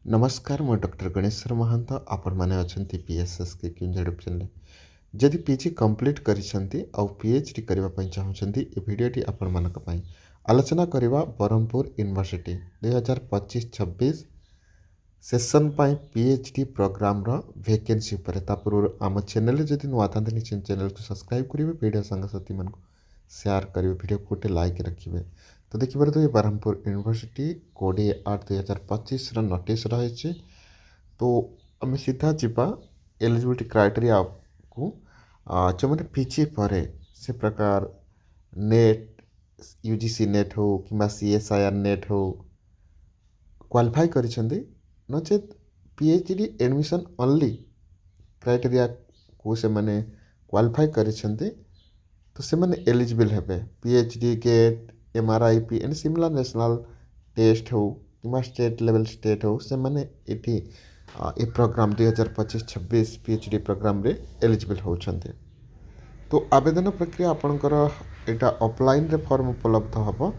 नमस्कार मैं डॉक्टर गणेश्वर महंत आपण मैंने अच्छा पीएसएस के क्यूजेड चैनल जदि पीजी कंप्लीट करिसेंती आउ पीएचडी करने चाहते ये वीडियोटी आपण मानक पई आलोचना करवा ब्रह्मपुर यूनिवर्सिटी 2025-26 सेशन पाई पीएचडी प्रोग्राम रो वैकेंसी पर पूर्व आम चैनल जदि नुआ था चैनल को सब्सक्राइब करेंगे वीडियो सांगसाथी मन शेयर करेंगे वीडियो को गोटे लाइक रखिए। तो देखिए तो ये ब्रह्मपुर यूनिवर्सिटी 20/8/2025 नोटिस रही। तो आम सीधा जीवा एलिजिबिलिटी क्राइटेरिया को जो मैंने पीजी पर से प्रकार नेट यूजीसी नेट हो कि सीएसआईआर नेट हो क्वालिफाई करिसेंती नचेत पीएचडी एडमिशन ओनली क्राइटेरिया को से माने क्वालिफाई करिसेंती तो से माने एलिजिबल हेबे PhD GATE MRIP and similar national test हो कि स्टेट लेवल स्टेट हो से माने एठी ए प्रोग्राम 2025-26 पीएचडी प्रोग्राम रे एलिजिबल होछंती। तो आवेदन प्रक्रिया आपणकर एटा ऑफलाइन रे फॉर्म उपलब्ध हबो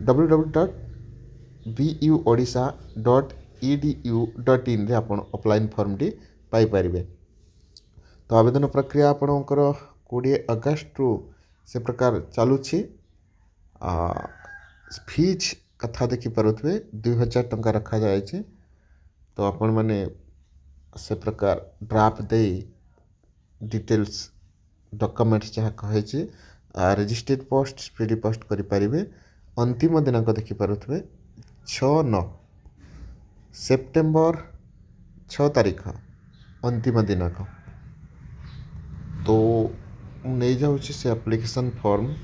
www.buodisha.edu.in रे आपण ऑफलाइन फॉर्म टी पाई परिबे। तो आवेदन प्रक्रिया आपणकर 20 अगस्त रु से प्रकार चलुछि। फीज कथा देखि पारुथबे 2000 टंका रखा जाए। तो आपण माने से प्रकार ड्राफ्ट दे डिटेल्स डॉक्यूमेंट्स जहाँ कहे रजिस्ट्रेड पोस्ट स्पीडी पोस्ट करें। अंतिम दिनांक देखिपे 6/9 सेप्टेम्बर 6 तारीख अंतिम दिनांक। तो नहीं जाऊँ से एप्लिकेशन फॉर्म